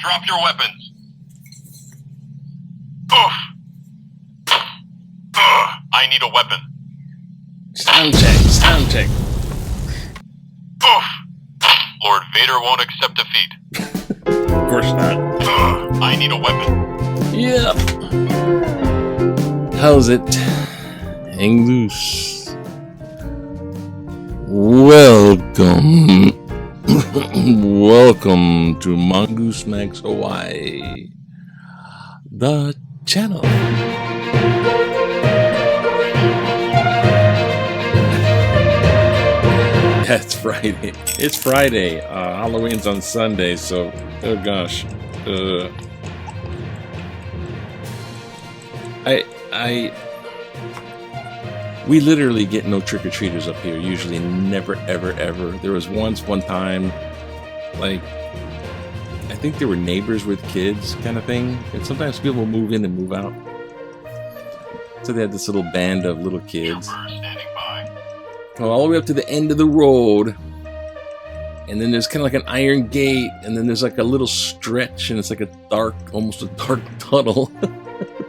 Drop your weapons. Oof. I need a weapon. Sound check. Oof. Lord Vader won't accept defeat. Of course not. I need a weapon. Yep. How's it? Hang loose. Welcome. Welcome to Mongoose Max Hawaii, the channel. It's Friday. It's Friday. Halloween's on Sunday, so oh gosh. We literally get no trick-or-treaters up here. Usually never, ever, ever. There was one time, like, I think there were neighbors with kids kind of thing. And sometimes people move in and move out. So they had this little band of little kids. Go all the way up to the end of the road. And then there's kind of like an iron gate. And then there's like a little stretch. And it's like almost a dark tunnel.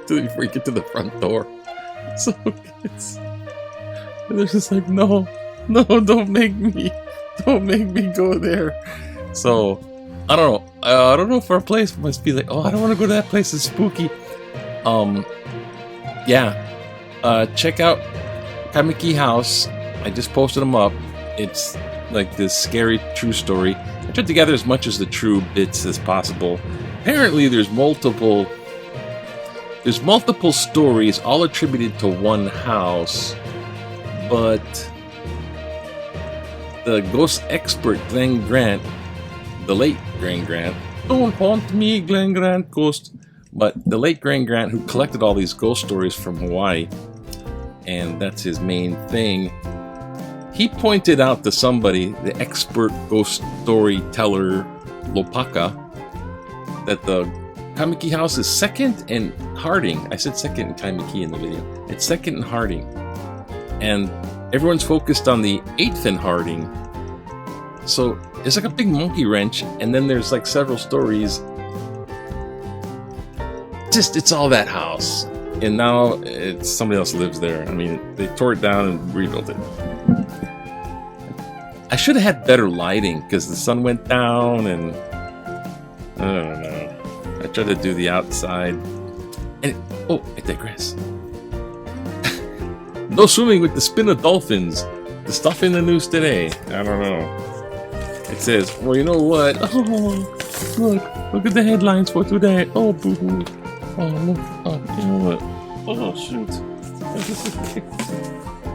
Before you get to the front door. So and they're just like, no, don't make me go there. So I don't know. I don't know if our place must be like, oh, I don't want to go to that place. It's spooky. Check out Kamiki House. I just posted them up. It's like this scary true story. I tried to gather as much as the true bits as possible. Apparently, there's multiple stories, all attributed to one house, but the ghost expert Glenn Grant, the late Glenn Grant, don't haunt me, Glenn Grant ghost, but the late Glenn Grant, who collected all these ghost stories from Hawaii, and that's his main thing, he pointed out to somebody, the expert ghost storyteller Lopaka, that the Kamiki House is second and Harding. I said second and Kamiki in the video. It's second and Harding. And everyone's focused on the 8th and Harding. So it's like a big monkey wrench. And then there's like several stories. It's all that house. And now somebody else lives there. I mean, they tore it down and rebuilt it. I should have had better lighting because the sun went down and I don't know. I tried to do the outside. And I digress. No swimming with the spinner dolphins. The stuff in the news today. I don't know. It says, well, you know what? Oh, look at the headlines for today. Oh, boo-hoo. Oh, look. Oh, you know what? Oh, shoot.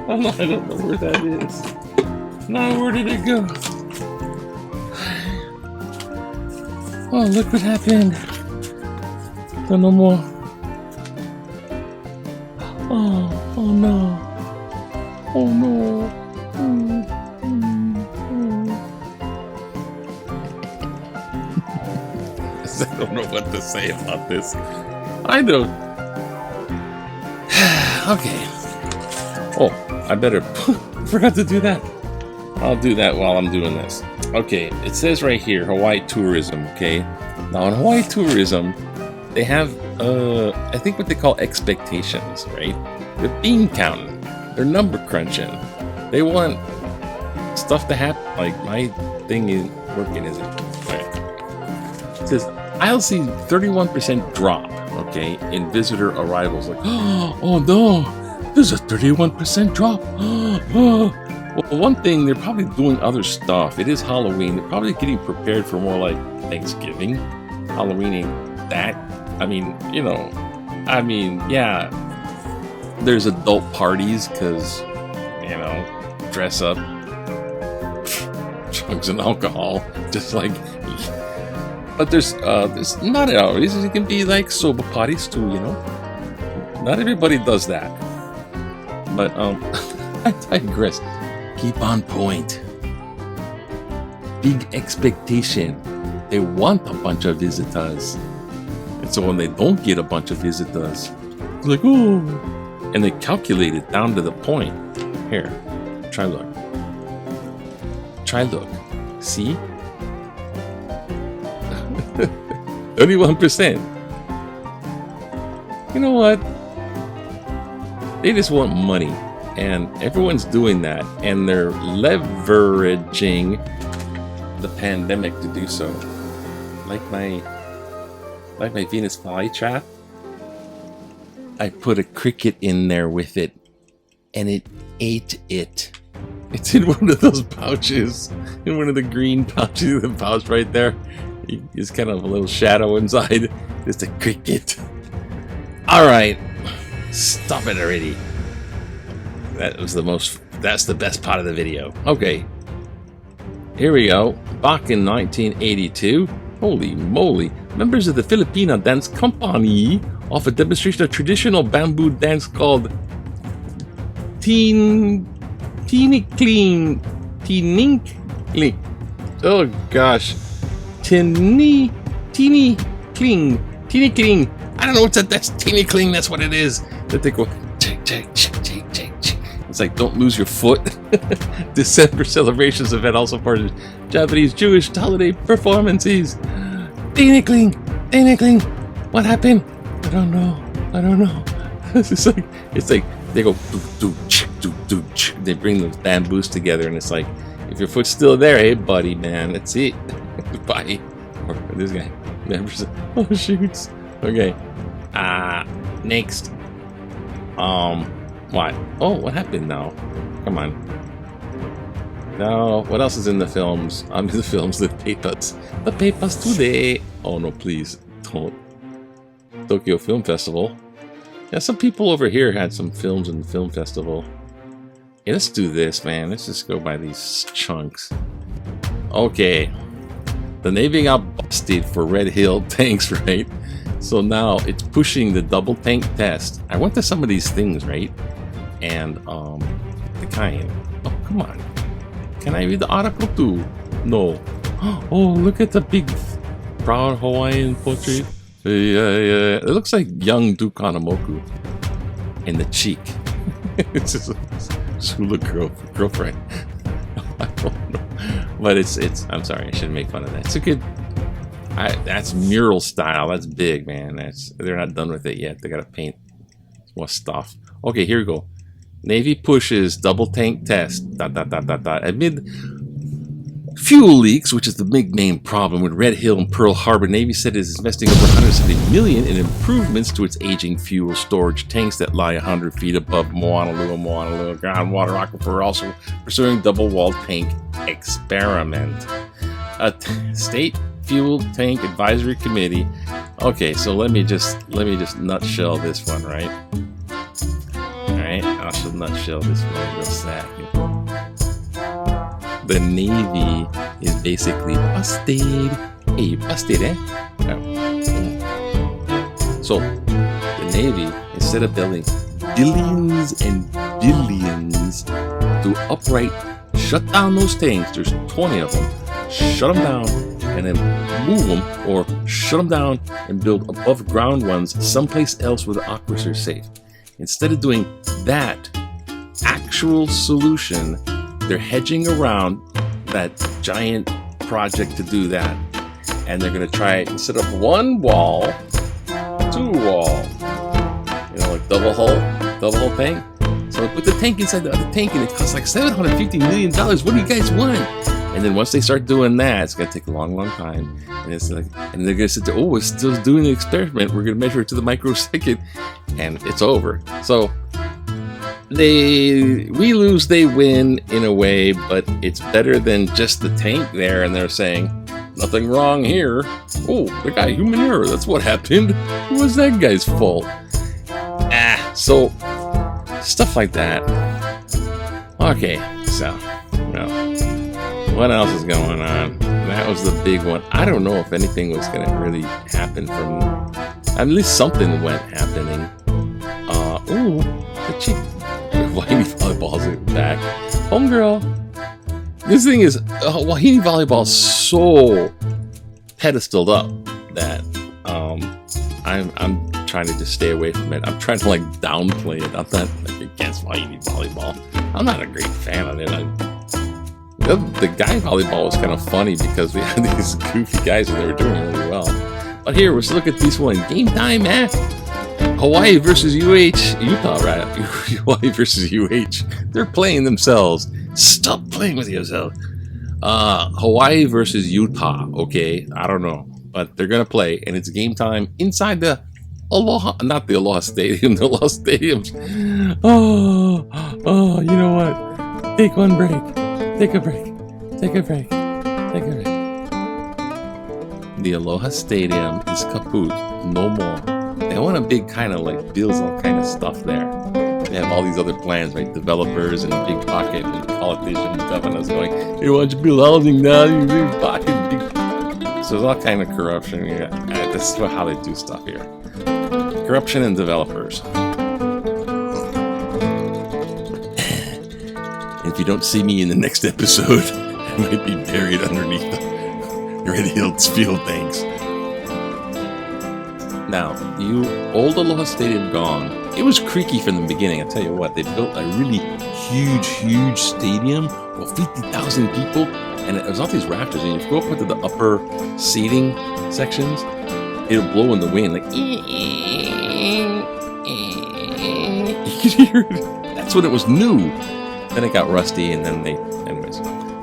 I don't know where that is. Now, where did it go? Oh, look what happened. No more. Oh no. Oh no. I don't know what to say about this. I don't. Okay. Oh, I better. Forgot to do that. I'll do that while I'm doing this. Okay, it says right here, Hawaii tourism, okay? Now, in Hawaii tourism, they have, I think what they call expectations, right? They're bean counting. They're number crunching. They want stuff to happen. Like, my thing is working, is it? Right. It says, I'll see 31% drop, okay, in visitor arrivals. Like, oh no, there's a 31% drop. Well, one thing, they're probably doing other stuff. It is Halloween. They're probably getting prepared for more like Thanksgiving. Halloween ain't that. I mean, yeah. There's adult parties because, dress up. Drugs and alcohol. Just like... But there's not always. It can be like sober parties too, Not everybody does that. But, I digress. Keep on point. Big expectation. They want a bunch of visitors. And so when they don't get a bunch of visitors, it's like, oh. And they calculate it down to the point. Here, try look. See? 21%. You know what? They just want money. And everyone's doing that. And they're leveraging the pandemic to do so. Like my Venus flytrap. I put a cricket in there with it. And it ate it. It's in one of those pouches. In one of the green pouches. The pouch right there. It's kind of a little shadow inside. It's a cricket. Alright. Stop it already. That's the best part of the video. Okay. Here we go. Back in 1982. Holy moly. Members of the Filipino Dance Company offer a demonstration of traditional bamboo dance called Tinikling. Oh gosh. Teeny Kling. I don't know what's that. That's Teeny Kling. That's what it is. That they go check. It's like don't lose your foot. December celebrations event also part of Japanese Jewish holiday performances. Teeny Kling. What happened? I don't know. It's like they go do. They bring those bamboos together, and it's like if your foot's still there, hey buddy, man, that's it. Bye. Or this guy. Oh shoots. Okay. Next. What? Oh, what happened now? Come on. No, what else is in the films? The papers. The papers today. Oh no, please don't. Tokyo Film Festival. Yeah, some people over here had some films in the film festival. Yeah, let's do this, man. Let's just go by these chunks. Okay. The Navy got busted for Red Hill tanks, right? So now it's pushing the double tank test. I went to some of these things, right? And the kind. Oh, come on. Can I read the article too? No. Oh, look at the big proud Hawaiian portrait. Yeah. It looks like young Duke Hanamoku in the cheek. It's just Zulu girlfriend. I don't know. But it's I'm sorry, I shouldn't make fun of that. It's a good that's mural style. That's big, man. They're not done with it yet. They gotta paint more stuff. Okay, here we go. Navy pushes double tank test. ... Amid fuel leaks, which is the big main problem with Red Hill and Pearl Harbor, Navy said it is investing over $170 million in improvements to its aging fuel storage tanks that lie 100 feet above Moanalua groundwater aquifer, also pursuing double-walled tank experiment. A state fuel tank advisory committee. Okay, so let me just nutshell this one, right? All right, I should nutshell this one real sad. The Navy is basically busted. Hey, busted, eh? Oh. So, the Navy, instead of building billions and billions to upright shut down those tanks, there's 20 of them, shut them down, and then move them, or shut them down and build above ground ones someplace else where the aquifers are safe. Instead of doing that actual solution, they're hedging around that giant project to do that. And they're going to try, instead of one wall, two wall. You know, like double hull tank. So they put the tank inside the other tank and it costs like $750 million. What do you guys want? And then once they start doing that, it's going to take a long, long time. And it's like, and they're going to sit there, oh, we're still doing an experiment. We're going to measure it to the microsecond. And it's over. So we lose, they win in a way, but it's better than just the tank there. And they're saying, nothing wrong here. Oh, the guy, human error. That's what happened. It was that guy's fault. So stuff like that. Okay, so, well, what else is going on? That was the big one. I don't know if anything was going to really happen from, at least something went happening. Ooh, the chick. Wahine volleyball's back. Homegirl. This thing is, Wahine volleyball is so pedestaled up that I'm trying to just stay away from it. I'm trying to like downplay it. I'm not like against Wahine volleyball. I'm not a great fan of it. The guy volleyball was kind of funny because we had these goofy guys and they were doing really well. But here, let's look at this one. Game time, man. Hawaii versus Utah, right? Hawaii versus They're playing themselves. Stop playing with yourself. Hawaii versus Utah. Okay, I don't know, but they're gonna play, and it's game time inside the not the Aloha Stadium, the Aloha Stadiums. Oh, you know what? Take one break. Take a break. The Aloha Stadium is kaput. No more. They want a big kind of like build all kind of stuff there. They have all these other plans, right? Developers and big pocket and politicians, governors going, "Hey, why don't you build housing now? You big pocket, big." So there's all kind of corruption. Yeah, this is how they do stuff here. Corruption and developers. If you don't see me in the next episode, I might be buried underneath the Red Hills field tanks. Now, you old Aloha Stadium gone. It was creaky from the beginning. I tell you what, they built a really huge stadium with 50,000 people, and it was all these rafters. And if you go up into the upper seating sections, it'll blow in the wind like. You could hear it. That's when it was new. Then it got rusty, and then anyways.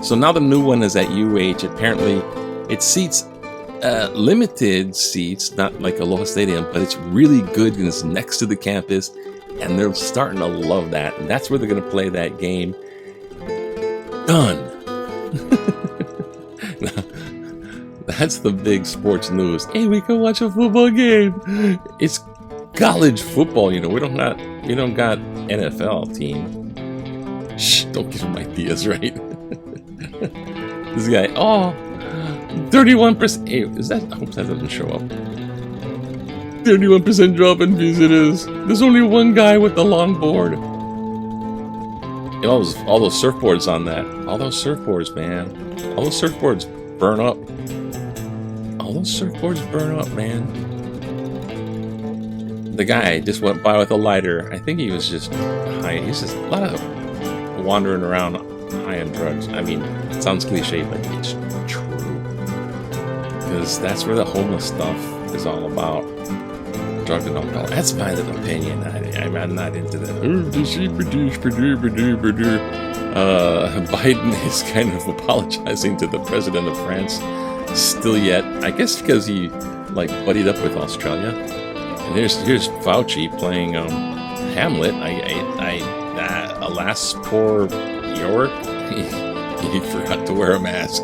So now the new one is at UH. Apparently, it seats limited seats, not like Aloha Stadium, but it's really good and it's next to the campus, and they're starting to love that. And that's where they're going to play that game. Done. That's the big sports news. Hey, we can watch a football game. It's college football, you know. We don't got NFL team. Shh, don't give him ideas, right? This guy, 31%. Hey, I hope that doesn't show up. 31% drop in visitors. There's only one guy with the longboard. You know, all those surfboards on that. All those surfboards, man. All those surfboards burn up. Man. The guy just went by with a lighter. I think he was just high. He's just a lot of wandering around high on drugs. I mean, it sounds cliche, but it's true. Because that's where the homeless stuff is all about. Drug and alcohol. That's my little opinion. I'm not into that. Biden is kind of apologizing to the president of France still yet. I guess because he buddied up with Australia. And here's Fauci playing Hamlet. Alas, poor York. He forgot to wear a mask.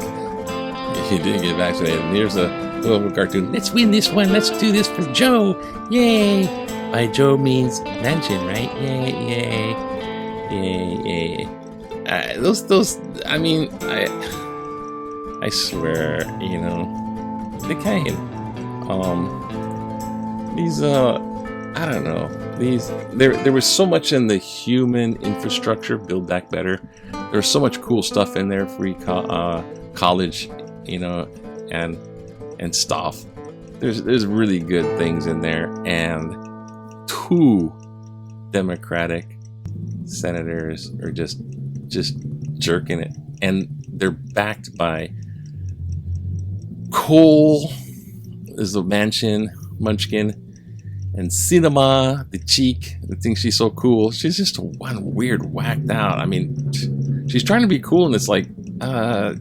He didn't get vaccinated. And here's a little cartoon. Let's win this one. Let's do this for Joe. Yay! By Joe means mansion, right? Yay! Those. I mean, I swear, you know, the kind. These. I don't know. There was so much in the human infrastructure, Build Back Better. There was so much cool stuff in there, free college, you know, and stuff. There's really good things in there, and 2 Democratic senators are just jerking it, and they're backed by Cole is the mansion munchkin. And Cinema, the cheek, that thinks she's so cool. She's just one weird, whacked out. I mean, she's trying to be cool, and it's like,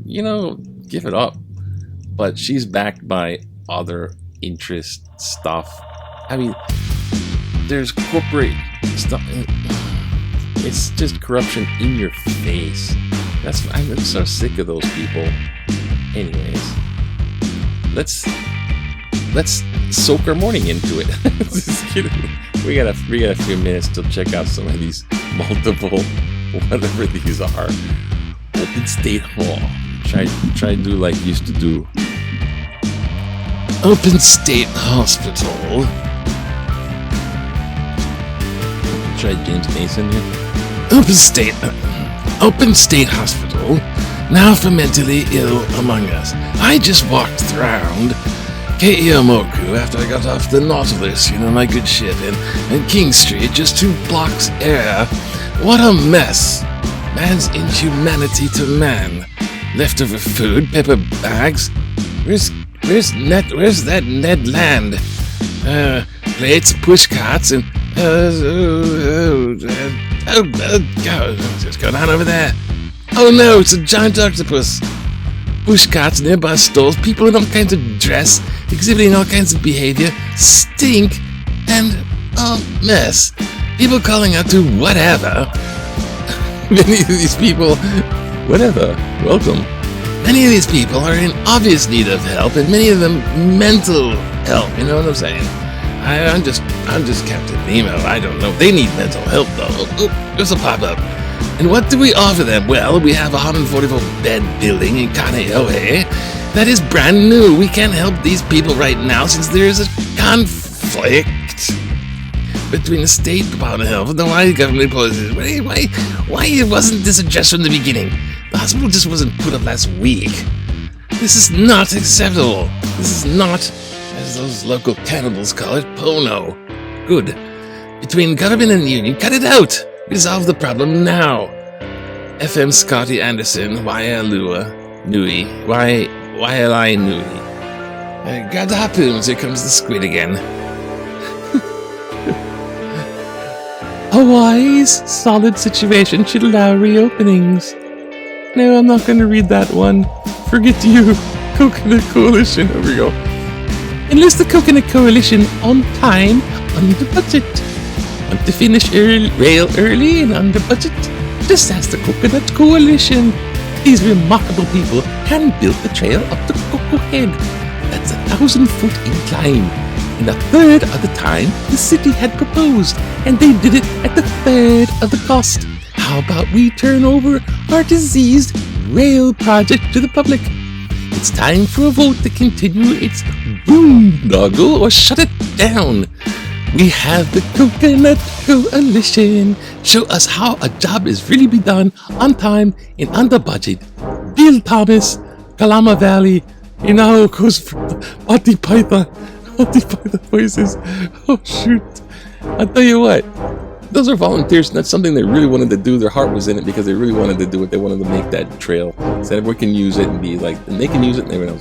you know, give it up. But she's backed by other interest stuff. I mean, there's corporate stuff. It's just corruption in your face. I'm so sick of those people. Anyways, let's soak our morning into it. Just kidding. We got a few minutes to check out some of these multiple, whatever these are. Open State Hall. Try to do like you used to do. Open State Hospital. Try James Mason here. Open State Hospital. Now for mentally ill among us. I just walked around Ke'iomoku after I got off the Nautilus, you know, my good ship, and King Street, just 2 blocks air. What a mess. Man's inhumanity to man. Leftover food, paper bags. Where's Where's that Ned Land? Plates, push carts, and God, what's going on over there? Oh no, it's a giant octopus. Push carts, nearby stalls, people in all kinds of dress, exhibiting all kinds of behavior, stink, and a mess. People calling out to Whatevah. Many of these people, whatever, welcome. Many of these people are in obvious need of help, and many of them mental help. You know what I'm saying? I'm just Captain Nemo. I don't know. They need mental help though. There's a pop-up. And what do we offer them? Well, we have a 144-bed building in Kaneohe that is brand new. We can't help these people right now since there is a conflict between the State Department of Health and the Hawaii government policies. Why wasn't this addressed from the beginning? The hospital just wasn't put up last week. This is not acceptable. This is not, as those local cannibals call it, Pono. Good. Between government and union, cut it out. Resolve the problem now. FM Scotty Anderson, Waialua Nui, Wailai Nui. Grab the harpoons, here comes the squid again. Hawaii's solid situation should allow reopenings. No, I'm not going to read that one. Forget you. Coconut Coalition. Here we go. Enlist the Coconut Coalition on time, under budget. Want to finish rail early and under budget? Just ask the Coconut Coalition. These remarkable people hand-built the trail up to Coco Head. That's 1,000-foot incline. In a third of the time the city had proposed, and they did it at the third of the cost. How about we turn over our diseased rail project to the public? It's time for a vote to continue its boondoggle or shut it down. We have the Coconut Coalition. Show us how a job is really be done on time and under budget. Bill Thomas, Kalama Valley, Inao goes Monty Python voices. Oh shoot. I'll tell you what. Those are volunteers, and that's something they really wanted to do. Their heart was in it because they really wanted to do it. They wanted to make that trail so everyone can use it and be like, and they can use it, and everyone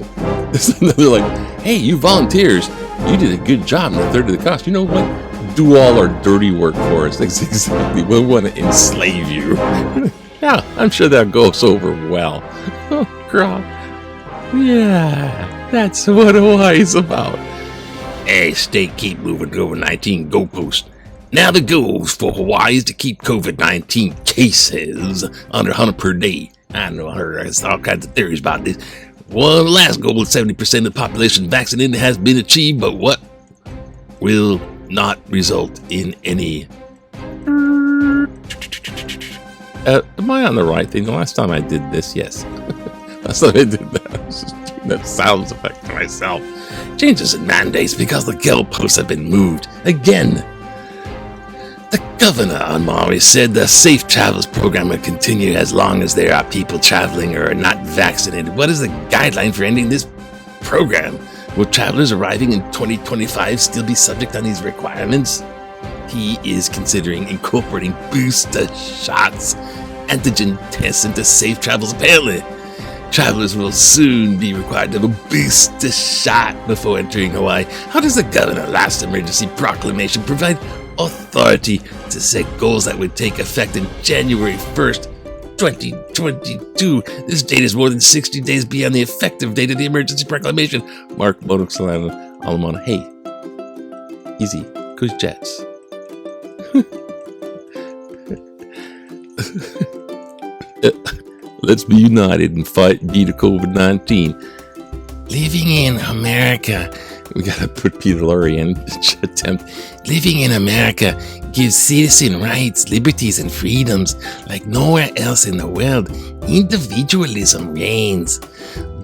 else. They're like, hey, you volunteers, you did a good job in a third of the cost. You know what? Do all our dirty work for us. That's exactly. We want to enslave you. Yeah, I'm sure that goes over well. Oh, God. Yeah, that's what Hawaii's about. Hey, state, keep moving COVID-19 goalpost. Now the goal for Hawaii is to keep COVID-19 cases under 100 per day. I know I heard all kinds of theories about this. One last goal, 70% of the population vaccinated has been achieved, but what will not result in any... am I on the right thing? The last time I did this, yes. Last time I did that, I was just doing that sounds effect to myself. Changes in mandates because the goalposts have been moved again. The governor on Maui said the Safe Travels program will continue as long as there are people traveling or are not vaccinated. What is the guideline for ending this program? Will travelers arriving in 2025 still be subject on these requirements? He is considering incorporating booster shots, antigen tests into Safe Travels apparently. Travelers will soon be required to have a booster shot before entering Hawaii. How does the governor's last emergency proclamation provide authority to set goals that would take effect in January 1st, 2022? This date is more than 60 days beyond the effective date of the emergency proclamation. Mark Motoxalan Alamana. Hey, easy, cause jets. Let's be united and beat COVID-19. Living in America. We gotta put Peter Lorre in attempt. Living in America gives citizen rights, liberties, and freedoms like nowhere else in the world. Individualism reigns.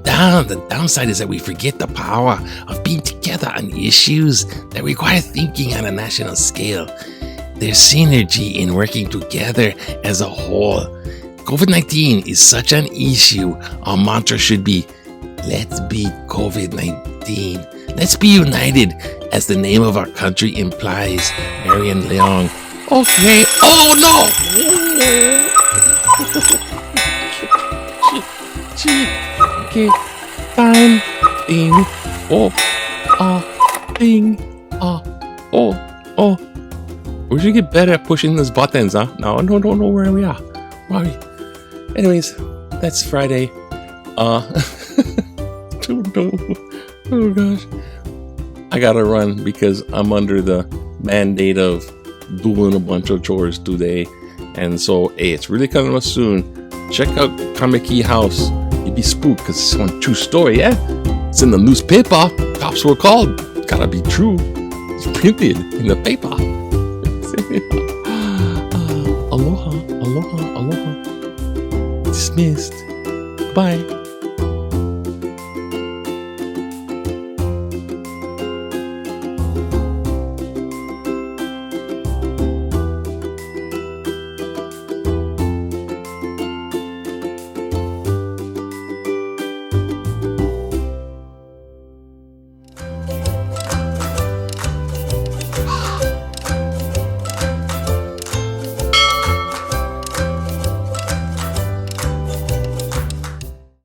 The downside is that we forget the power of being together on issues that require thinking on a national scale. There's synergy in working together as a whole. COVID-19 is such an issue. Our mantra should be, let's beat COVID-19. Let's be united, as the name of our country implies. Marion Leong. Okay. Oh no! Okay. Fine. Ding. We should get better at pushing those buttons, huh? No, don't know where we are. Anyways, that's Friday. Don't know. Oh gosh. I gotta run because I'm under the mandate of doing a bunch of chores today. And so, hey, it's really coming up soon. Check out Kameki House. You'd be spooked because it's one true story, yeah? It's in the newspaper. Cops were called. Gotta be true. It's printed in the paper. Aloha. Dismissed. Bye.